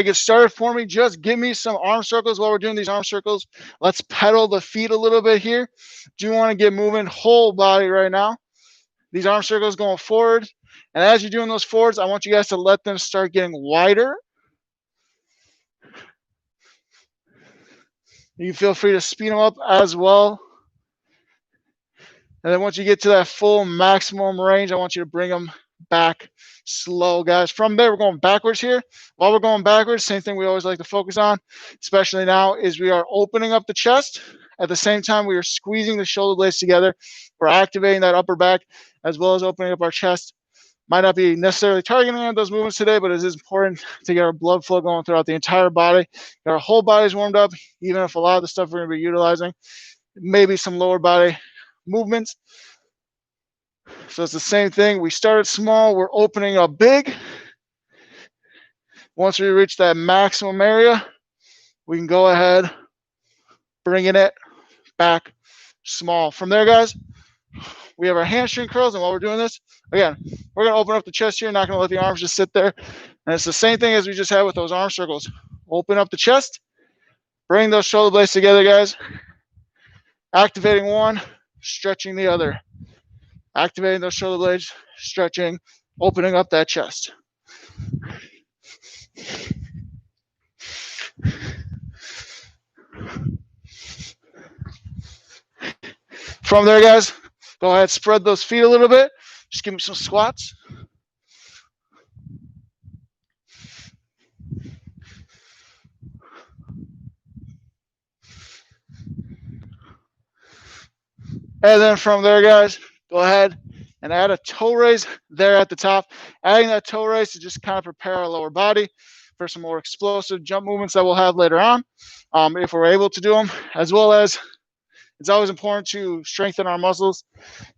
get started for me, just give me some arm circles while we're doing these arm circles. Let's pedal the feet a little bit here. Do you want to get moving whole body right now? These arm circles going forward. And as you're doing those forwards, I want you guys to let them start getting wider. You feel free to speed them up as well. And then once you get to that full maximum range, I want you to bring them back slow, guys. From there, we're going backwards here. While we're going backwards, same thing we always like to focus on, especially now, is we are opening up the chest. At the same time, we are squeezing the shoulder blades together. We're activating that upper back as well as opening up our chest. Might not be necessarily targeting on those movements today, but it is important to get our blood flow going throughout the entire body. Get our whole body's warmed up, even if a lot of the stuff we're going to be utilizing, maybe some lower body movements. So it's the same thing. We started small, we're opening up big. Once we reach that maximum area, we can go ahead, bringing it back small. From there, guys, we have our hamstring curls, and while we're doing this, again, we're going to open up the chest here, not going to let the arms just sit there. And it's the same thing as we just had with those arm circles. Open up the chest, bring those shoulder blades together, guys. Activating one, stretching the other. Activating those shoulder blades, stretching, opening up that chest. From there, guys, go ahead, spread those feet a little bit. Just give me some squats. And then from there, guys, go ahead and add a toe raise there at the top. Adding that toe raise to just kind of prepare our lower body for some more explosive jump movements that we'll have later on, if we're able to do them, as well as it's always important to strengthen our muscles,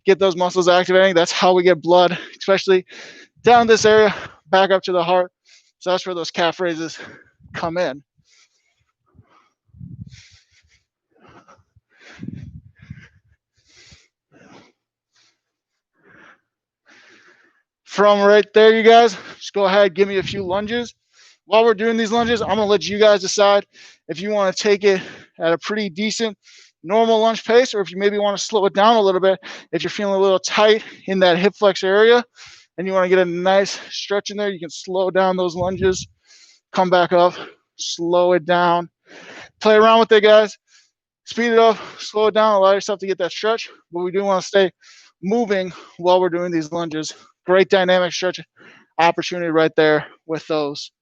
get those muscles activating. That's how we get blood, especially down this area, back up to the heart. So that's where those calf raises come in. From right there, you guys, just go ahead, give me a few lunges. While we're doing these lunges, I'm going to let you guys decide if you want to take it at a pretty decent normal lunge pace, or if you maybe want to slow it down a little bit. If you're feeling a little tight in that hip flex area and you want to get a nice stretch in there, you can slow down those lunges, come back up, slow it down. Play around with it, guys. Speed it up, slow it down, allow yourself to get that stretch, but we do want to stay moving while we're doing these lunges. Great dynamic stretch opportunity right there with those.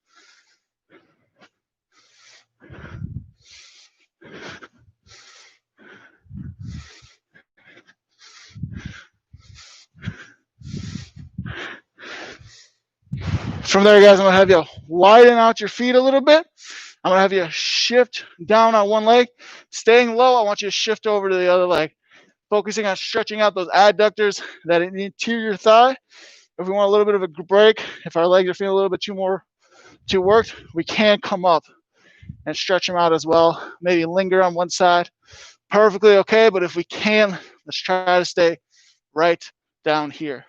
From there, guys, I'm going to have you widen out your feet a little bit. I'm going to have you shift down on one leg. Staying low, I want you to shift over to the other leg. Focusing on stretching out those adductors, that interior thigh. If we want a little bit of a break, if our legs are feeling a little bit too worked, we can come up and stretch them out as well. Maybe linger on one side. Perfectly okay, but if we can, let's try to stay right down here.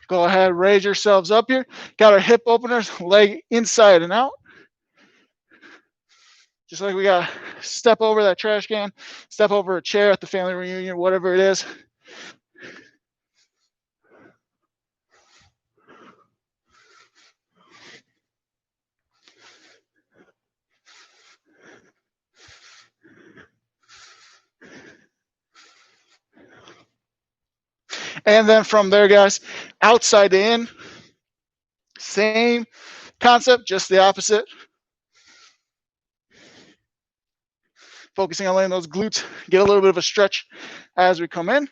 Go ahead, raise yourselves up here. Got our hip openers, leg inside and out. Just like we got step over that trash can, step over a chair at the family reunion, whatever it is. And then from there, guys, outside to in, same concept, just the opposite. Focusing on letting those glutes get a little bit of a stretch as we come in.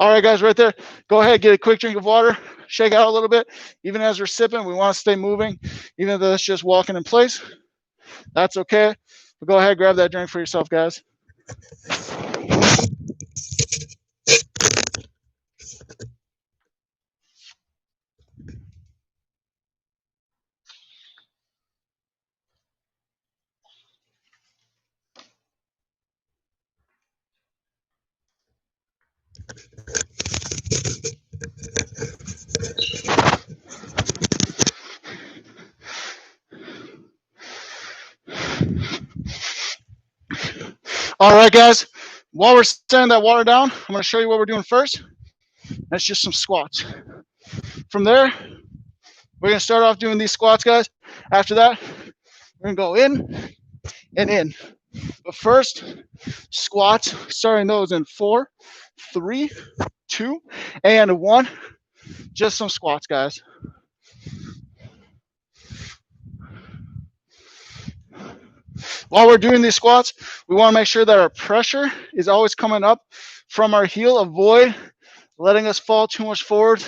All right, guys, right there. Go ahead, get a quick drink of water, shake out a little bit. Even as we're sipping, we want to stay moving, even though that's just walking in place. That's okay. But go ahead, grab that drink for yourself, guys. All right, guys. While we're setting that water down, I'm going to show you what we're doing first. That's just some squats. From there, we're going to start off doing these squats, guys. After that, we're going to go in and in. But first, squats, starting those in 4, 3, 2, and 1. Just some squats, guys. While we're doing these squats, we want to make sure that our pressure is always coming up from our heel. Avoid letting us fall too much forward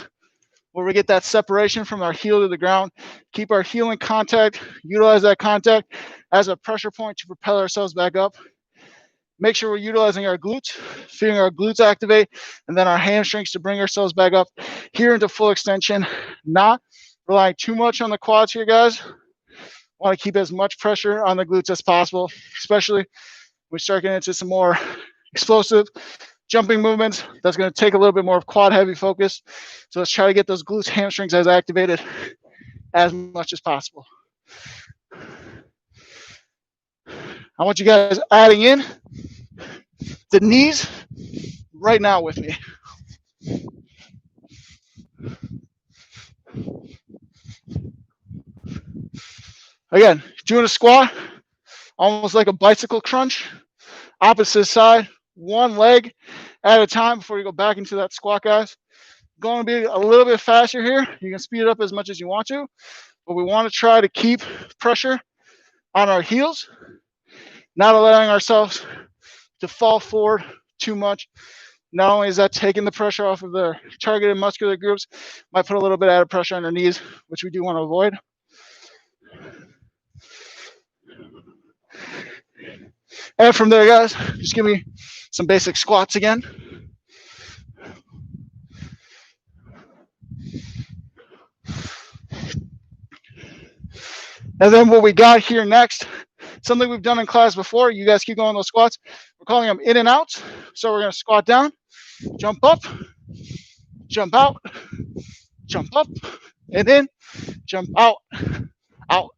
where we get that separation from our heel to the ground. Keep our heel in contact. Utilize that contact as a pressure point to propel ourselves back up. Make sure we're utilizing our glutes, feeling our glutes activate, and then our hamstrings to bring ourselves back up here into full extension. Not relying too much on the quads here, guys. Want to keep as much pressure on the glutes as possible, especially when we start getting into some more explosive jumping movements. That's going to take a little bit more of quad heavy focus. So let's try to get those glutes, hamstrings as activated as much as possible. I want you guys adding in the knees right now with me. Again, doing a squat, almost like a bicycle crunch. Opposite side, one leg at a time before you go back into that squat, guys. Going to be a little bit faster here. You can speed it up as much as you want to, but we want to try to keep pressure on our heels, not allowing ourselves to fall forward too much. Not only is that taking the pressure off of the targeted muscular groups, might put a little bit added pressure on our knees, which we do want to avoid. And from there, guys, just give me some basic squats again. And then what we got here next, something we've done in class before, you guys keep going those squats. We're calling them in and outs. So we're going to squat down, jump up, jump out, jump up, and in, jump out, out,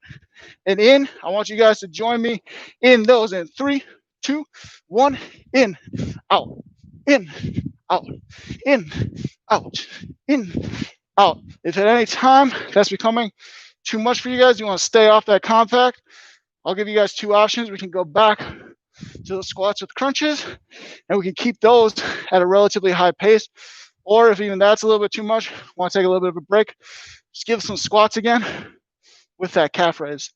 and in. I want you guys to join me in those in 3, 2, 1, in, out, in, out, in, out, in, out. If at any time that's becoming too much for you guys, you want to stay off that compact, I'll give you guys 2 options. We can go back to the squats with crunches, and we can keep those at a relatively high pace. Or if even that's a little bit too much, want to take a little bit of a break, just give some squats again with that calf raise.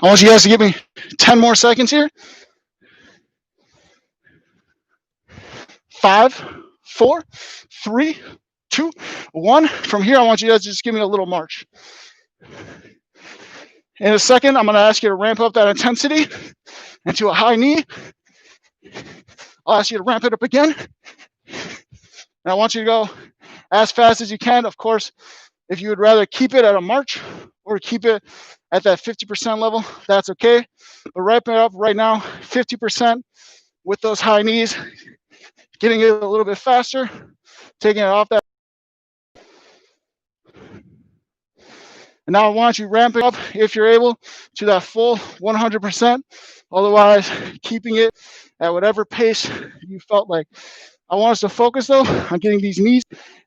I want you guys to give me 10 more seconds here. 5, 4, 3, 2, 1. From here, I want you guys to just give me a little march. In a second, I'm going to ask you to ramp up that intensity into a high knee. I'll ask you to ramp it up again. And I want you to go as fast as you can. Of course, if you would rather keep it at a march or keep it at that 50% level, that's okay. But ramp it up right now, 50% with those high knees, getting it a little bit faster, taking it off that. And now I want you ramping up, if you're able, to that full 100%. Otherwise, keeping it at whatever pace you felt like. I want us to focus, though, on getting these knees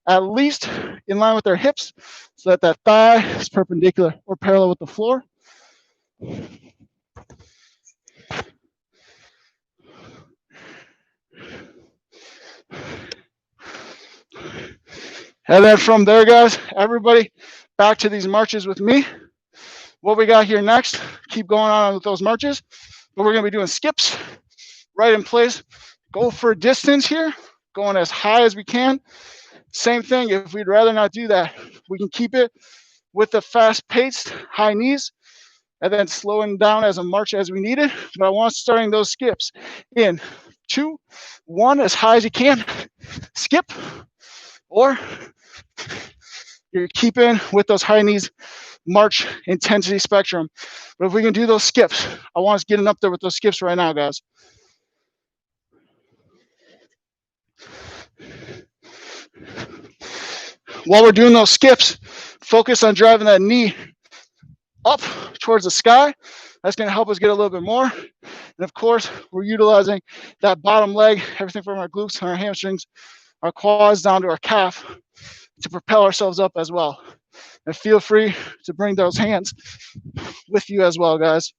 at least in line with their hips so that that thigh is perpendicular or parallel with the floor. And then from there, guys, everybody back to these marches with me. What we got here next, keep going on with those marches, but we're going to be doing skips right in place. Go for distance here, going as high as we can. Same thing, if we'd rather not do that, we can keep it with the fast-paced high knees and then slowing down as a march as we need it. But I want starting those skips in 2, 1, as high as you can. Skip, or you're keeping with those high knees march intensity spectrum. But if we can do those skips, I want us getting up there with those skips right now, guys. While we're doing those skips, focus on driving that knee up towards the sky. That's going to help us get a little bit more. And of course, we're utilizing that bottom leg, everything from our glutes and our hamstrings, our quads down to our calf to propel ourselves up as well. And feel free to bring those hands with you as well, guys.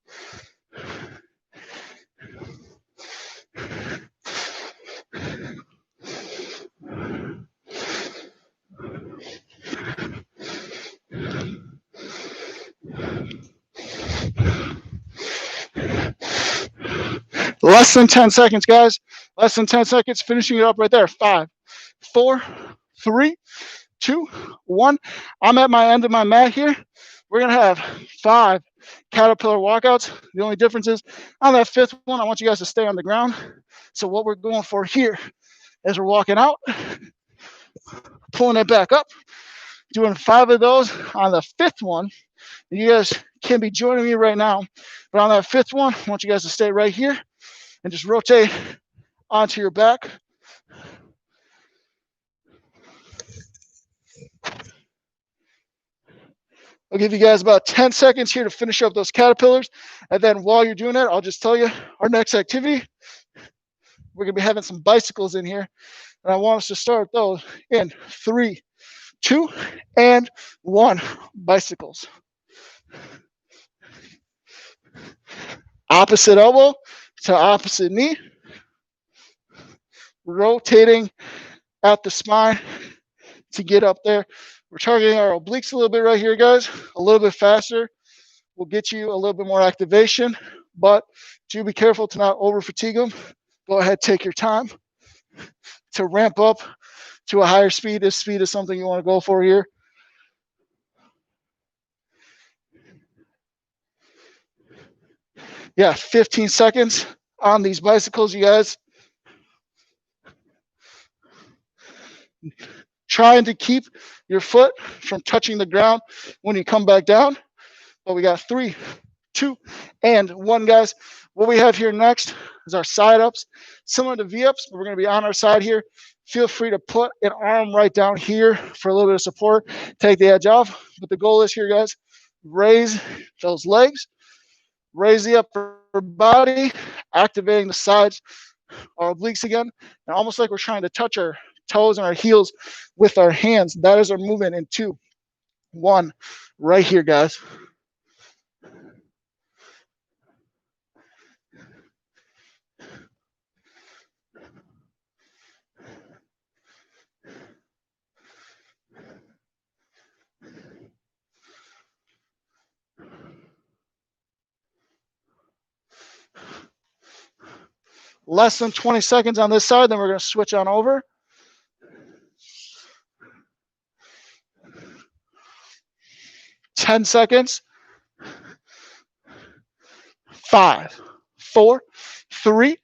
Less than 10 seconds, guys. Less than 10 seconds, finishing it up right there. 5, 4, 3, 2, 1. I'm at my end of my mat here. We're going to have 5 caterpillar walkouts. The only difference is on that 5th one, I want you guys to stay on the ground. So what we're going for here is we're walking out, pulling it back up, doing 5 of those. On the 5th one, you guys can be joining me right now. But on that 5th one, I want you guys to stay right here and just rotate onto your back. I'll give you guys about 10 seconds here to finish up those caterpillars. And then while you're doing that, I'll just tell you our next activity. We're going to be having some bicycles in here. And I want us to start those in 3, 2, and 1. Bicycles. Opposite elbow to opposite knee. Rotating at the spine to get up there. We're targeting our obliques a little bit right here, guys. A little bit faster will get you a little bit more activation, but do be careful to not over fatigue them. Go ahead, take your time to ramp up to a higher speed. This speed is something you want to go for here. Yeah, 15 seconds on these bicycles, you guys. Trying to keep your foot from touching the ground when you come back down. But we got 3, 2, and 1, guys. What we have here next is our side ups, similar to V-ups, but we're going to be on our side here. Feel free to put an arm right down here for a little bit of support. Take the edge off. But the goal is here, guys, raise those legs, raise the upper body, activating the sides, our obliques again, and almost like we're trying to touch our toes and our heels with our hands. That is our movement in 2, 1, right here, guys. Less than 20 seconds on this side, then we're going to switch on over. Ten seconds. 5, 4, 3,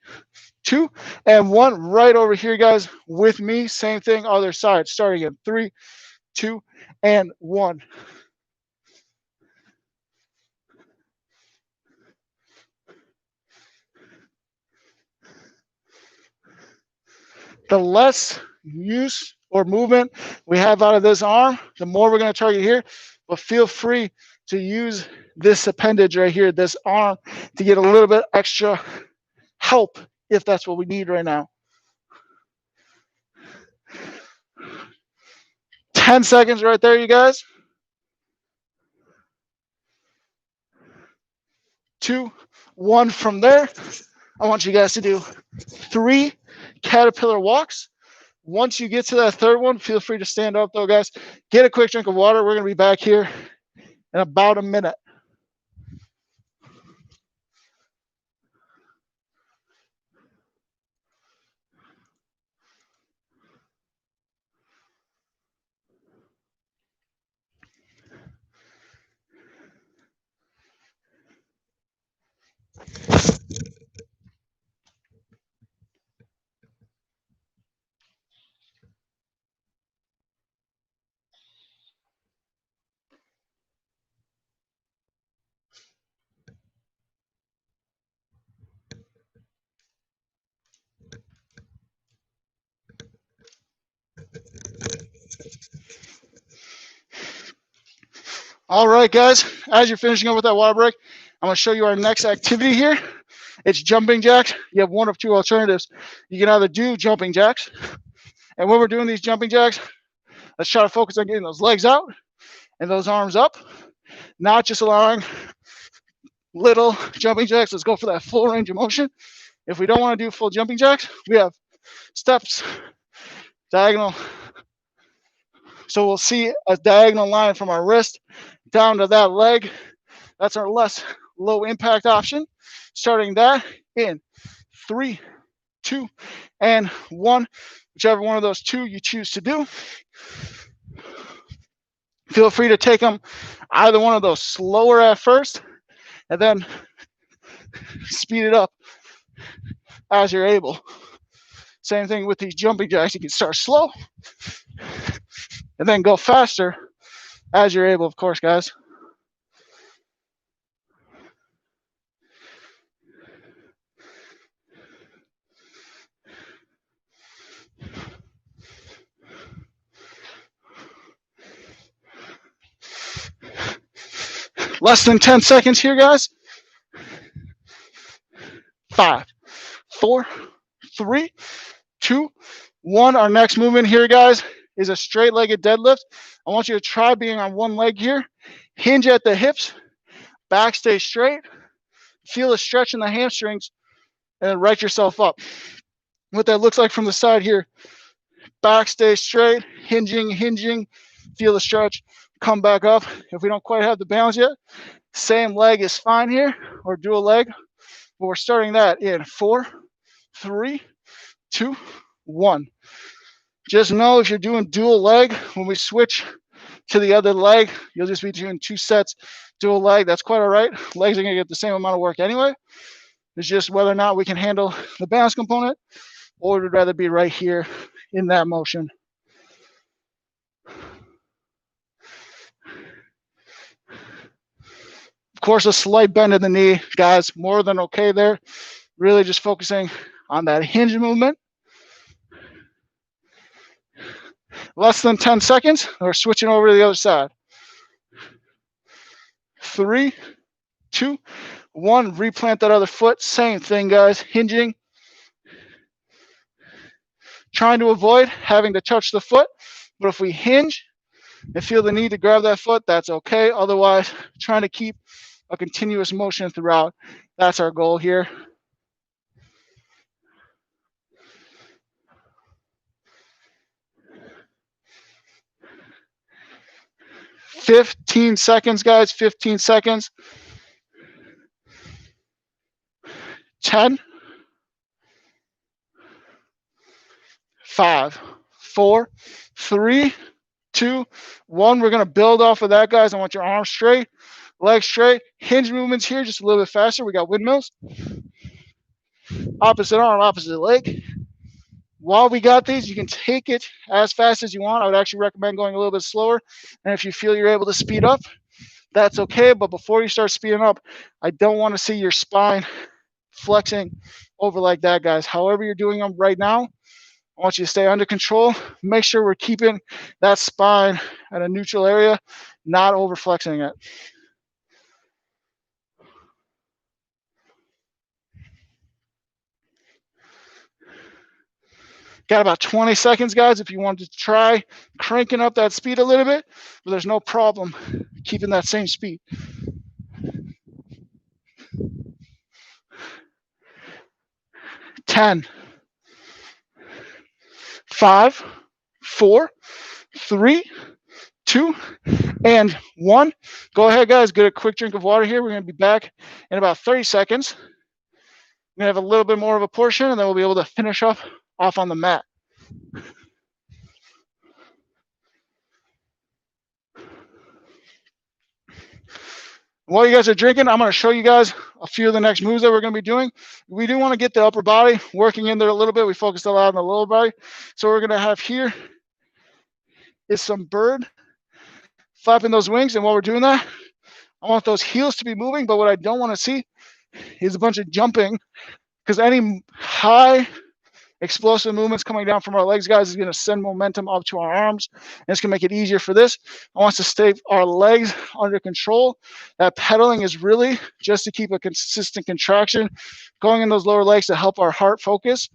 2, and 1. Right over here, guys, with me. Same thing, other side. Starting in 3, 2, and 1. The less use or movement we have out of this arm, the more we're going to target here. But feel free to use this appendage right here, this arm, to get a little bit extra help if that's what we need right now. 10 seconds right there, you guys. 2, 1 from there. I want you guys to do 3 caterpillar walks. Once you get to that 3rd one, feel free to stand up though, guys. Get a quick drink of water. We're going to be back here in about a minute. All right, guys, as you're finishing up with that water break, I'm going to show you our next activity here. It's jumping jacks. You have one of two alternatives. You can either do jumping jacks, and when we're doing these jumping jacks, let's try to focus on getting those legs out and those arms up, not just allowing little jumping jacks. Let's go for that full range of motion. If we don't want to do full jumping jacks, we have steps, diagonal. So we'll see a diagonal line from our wrist down to that leg. That's our less low impact option. Starting that in 3, 2, and 1, whichever one of those two you choose to do. Feel free to take them either one of those slower at first and then speed it up as you're able. Same thing with these jumping jacks. You can start slow and then go faster as you're able, of course, guys. Less than 10 seconds here, guys. 5, 4, 3, 2, 1. Our next movement here, guys, is a straight-legged deadlift. I want you to try being on one leg here. Hinge at the hips. Back stay straight. Feel a stretch in the hamstrings, and then right yourself up. What that looks like from the side here. Back stay straight. Hinging. Feel the stretch. Come back up. If we don't quite have the balance yet, same leg is fine here, or dual leg. But we're starting that in 4, 3, 2, 1. Just know if you're doing dual leg, when we switch to the other leg, you'll just be doing 2 sets dual leg. That's quite all right. Legs are going to get the same amount of work anyway. It's just whether or not we can handle the balance component, or we'd rather be right here in that motion. Of course, a slight bend in the knee, guys, more than okay there. Really just focusing on that hinge movement. Less than 10 seconds, we're switching over to the other side. 3, 2, 1, replant that other foot. Same thing, guys, hinging. Trying to avoid having to touch the foot, but if we hinge and feel the need to grab that foot, that's okay. Otherwise, trying to keep a continuous motion throughout. That's our goal here. "15 seconds, guys, 15 seconds. 10, 5, 4, 3, 2, 1. We're going to build off of that, guys. I want your arms straight, legs straight. Hinge movements here, just a little bit faster. We got windmills. Opposite arm, opposite leg. While we got these, you can take it as fast as you want. I would actually recommend going a little bit slower. And if you feel you're able to speed up, that's okay. But before you start speeding up, I don't want to see your spine flexing over like that, guys. However you're doing them right now, I want you to stay under control. Make sure we're keeping that spine at a neutral area, not over flexing it. Got about 20 seconds, guys, if you want to try cranking up that speed a little bit, but there's no problem keeping that same speed. 10, 5, 4, 3, 2, and 1. Go ahead, guys, get a quick drink of water here. We're going to be back in about 30 seconds. We're going to have a little bit more of a portion, and then we'll be able to finish off on the mat. While you guys are drinking, I'm going to show you guys a few of the next moves that we're going to be doing. We do want to get the upper body working in there a little bit. We focused a lot on the lower body. So what we're going to have here is some bird flapping those wings. And while we're doing that, I want those heels to be moving. But what I don't want to see is a bunch of jumping, because any high explosive movements coming down from our legs, guys, is going to send momentum up to our arms, and it's going to make it easier for this. I want us to stay our legs under control. That pedaling is really just to keep a consistent contraction going in those lower legs to help our heart focus.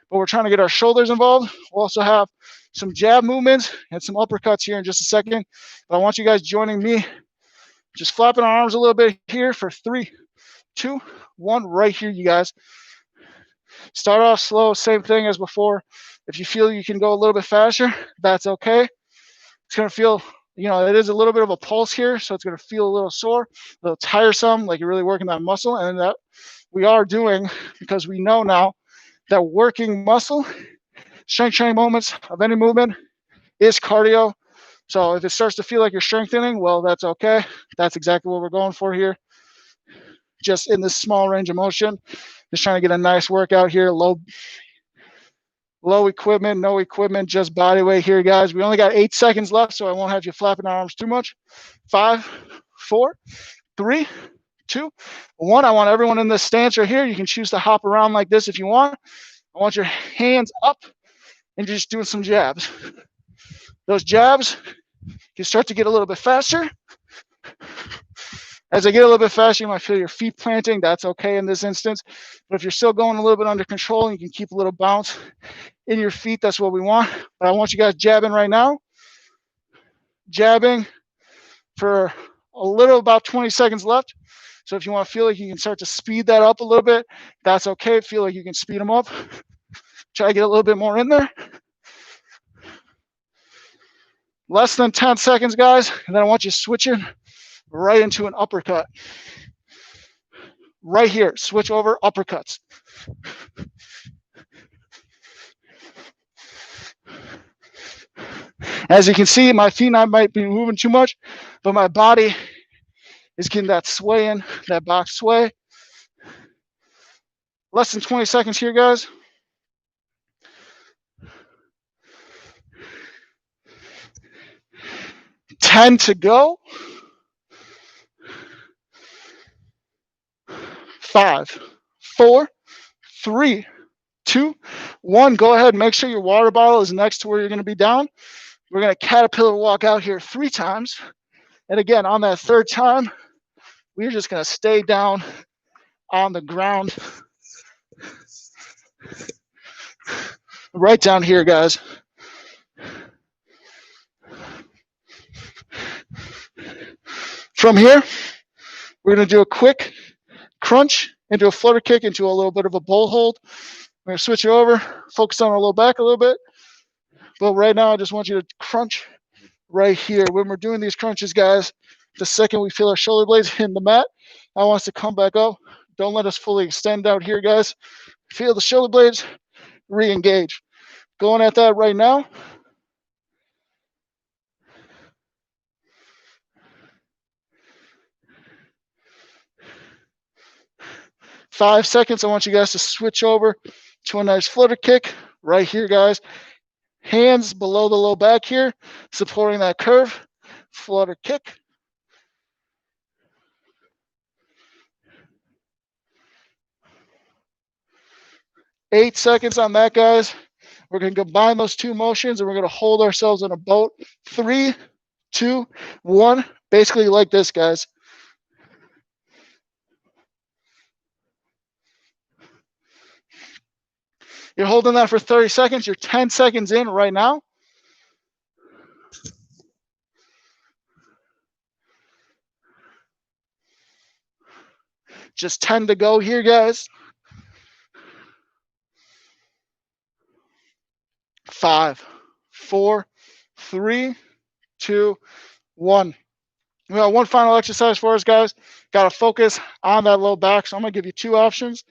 But we're trying to get our shoulders involved. We'll also have some jab movements and some uppercuts here in just a second. But I want you guys joining me, just flapping our arms a little bit here for 3, 2, 1, right here, you guys. Start off slow, same thing as before. If you feel you can go a little bit faster, that's okay. It's going to feel, it is a little bit of a pulse here, so it's going to feel a little sore, a little tiresome, like you're really working that muscle, and that we are doing because we know now that working muscle, strength training moments of any movement is cardio. So if it starts to feel like you're strengthening, well, that's okay. That's exactly what we're going for here. Just in this small range of motion, just trying to get a nice workout here. Low equipment, no equipment, just body weight here, guys. We only got 8 seconds left, so I won't have you flapping our arms too much. 5, 4, 3, 2, 1. I want everyone in this stance right here. You can choose to hop around like this if you want. I want your hands up and just doing some jabs. Those jabs, you start to get a little bit faster. As I get a little bit faster, you might feel your feet planting. That's okay in this instance. But if you're still going a little bit under control and you can keep a little bounce in your feet, that's what we want. But I want you guys jabbing right now. Jabbing for a little, about 20 seconds left. So if you want to feel like you can start to speed that up a little bit, that's okay. Feel like you can speed them up. Try to get a little bit more in there. Less than 10 seconds, guys. And then I want you switching right into an uppercut. Right here, switch over, uppercuts. As you can see, my feet might be moving too much, but my body is getting that sway in, that box sway. Less than 20 seconds here, guys. Ten to go. 5, 4, 3, 2, 1. Go ahead. Make sure your water bottle is next to where you're going to be down. We're going to caterpillar walk out here 3 times. And again, on that 3rd time, we're just going to stay down on the ground. Right down here, guys. From here, we're going to do a quick crunch into a flutter kick into a little bit of a bull hold. We're going to switch it over, focus on our low back a little bit. But right now, I just want you to crunch right here. When we're doing these crunches, guys, the second we feel our shoulder blades hitting the mat, I want us to come back up. Don't let us fully extend out here, guys. Feel the shoulder blades, re-engage. Going at that right now. Five seconds. I want you guys to switch over to a nice flutter kick right here, guys. Hands below the low back here, supporting that curve. Flutter kick. Eight seconds on that, guys. We're going to combine those 2 motions, and we're going to hold ourselves in a boat. 3, 2, 1. Basically like this, guys. You're holding that for 30 seconds. You're 10 seconds in right now. Just 10 to go here, guys. 5, 4, 3, 2, 1. We got one final exercise for us, guys. Got to focus on that low back. So I'm going to give you 2 options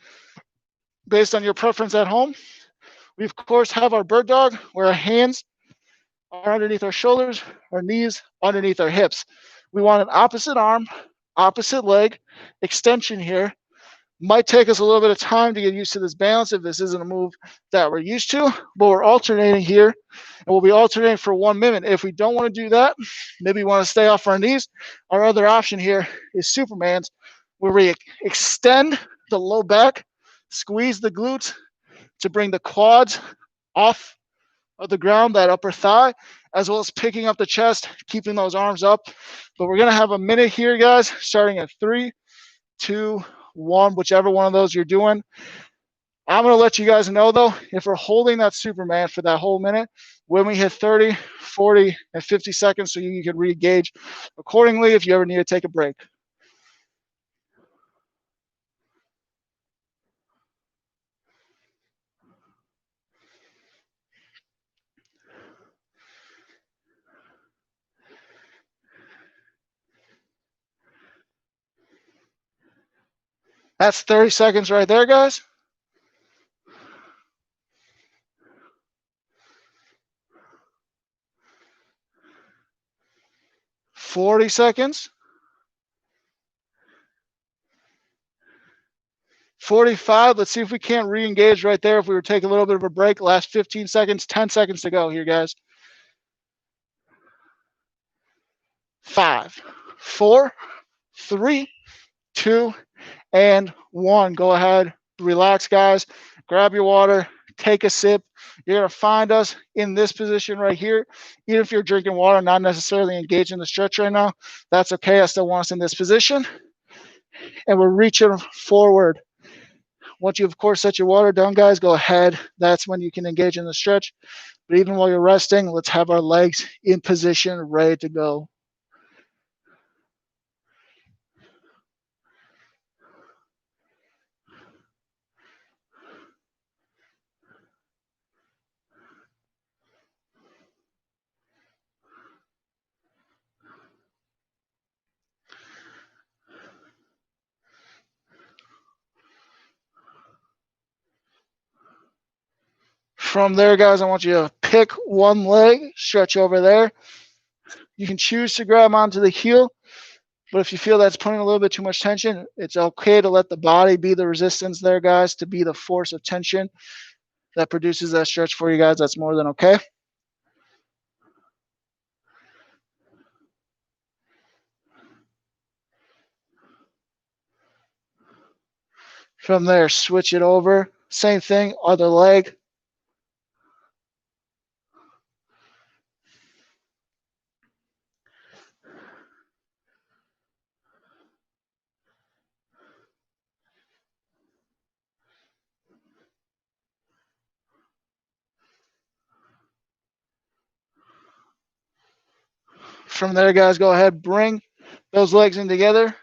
based on your preference at home. We, of course, have our bird dog where our hands are underneath our shoulders, our knees underneath our hips. We want an opposite arm, opposite leg extension here. Might take us a little bit of time to get used to this balance if this isn't a move that we're used to, but we're alternating here, and we'll be alternating for 1 minute. If we don't want to do that, maybe we want to stay off our knees. Our other option here is Superman's, where we extend the low back, squeeze the glutes to bring the quads off of the ground, that upper thigh, as well as picking up the chest, keeping those arms up. But we're gonna have a minute here, guys, starting at 3, 2, 1, whichever one of those you're doing. I'm gonna let you guys know though, if we're holding that Superman for that whole minute, when we hit 30, 40, and 50 seconds, so you can re-engage accordingly if you ever need to take a break. That's 30 seconds right there, guys. 40 seconds. 45. Let's see if we can't re-engage right there if we were taking a little bit of a break. Last 15 seconds, 10 seconds to go here, guys. 5, 4, 3, 2, and 1. Go ahead, relax, guys. Grab your water, take a sip. You're gonna find us in this position right here. Even if you're drinking water, not necessarily engaged in the stretch right now, that's okay. I still want us in this position. And we're reaching forward. Once you, of course, set your water down, guys, go ahead. That's when you can engage in the stretch. But even while you're resting, let's have our legs in position, ready to go. From there, guys, I want you to pick one leg, stretch over there. You can choose to grab onto the heel, but if you feel that's putting a little bit too much tension, it's okay to let the body be the resistance there, guys, to be the force of tension that produces that stretch for you guys. That's more than okay. From there, switch it over. Same thing, other leg. From there, guys, go ahead, bring those legs in together.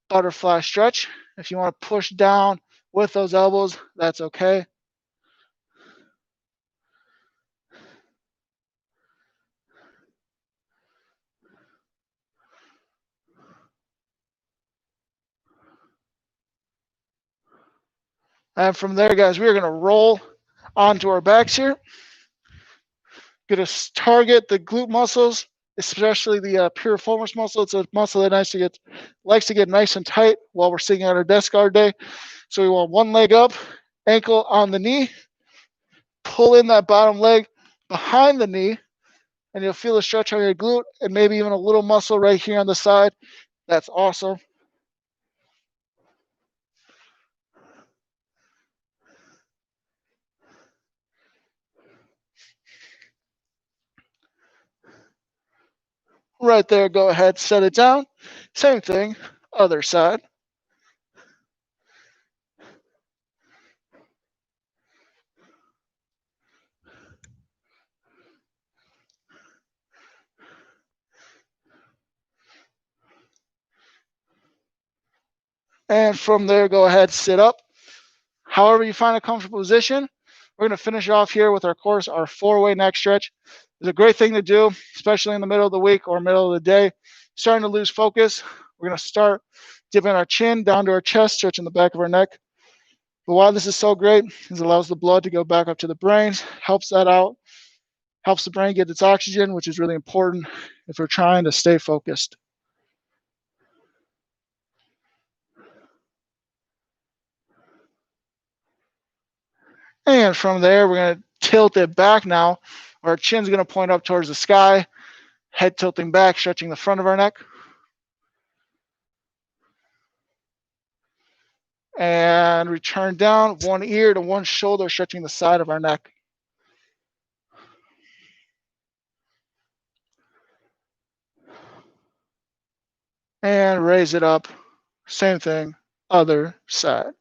Butterfly stretch. If you want to push down with those elbows, that's okay. And from there, guys, we are going to roll onto our backs here. Going to target the glute muscles, especially the piriformis muscle. It's a muscle that likes to get nice and tight while we're sitting at our desk all day. So we want one leg up, ankle on the knee, pull in that bottom leg behind the knee, and you'll feel a stretch on your glute and maybe even a little muscle right here on the side. That's awesome. Right there, go ahead, set it down. Same thing, other side. And from there, go ahead, sit up. However you find a comfortable position. We're going to finish off here with our course, our 4-way neck stretch. It's a great thing to do, especially in the middle of the week or middle of the day. Starting to lose focus. We're going to start dipping our chin down to our chest, stretching the back of our neck. But why this is so great is it allows the blood to go back up to the brain, helps that out, helps the brain get its oxygen, which is really important if we're trying to stay focused. And from there, we're going to tilt it back now. Our chin's going to point up towards the sky, head tilting back, stretching the front of our neck. And return down, one ear to one shoulder, stretching the side of our neck. And raise it up. Same thing, other side.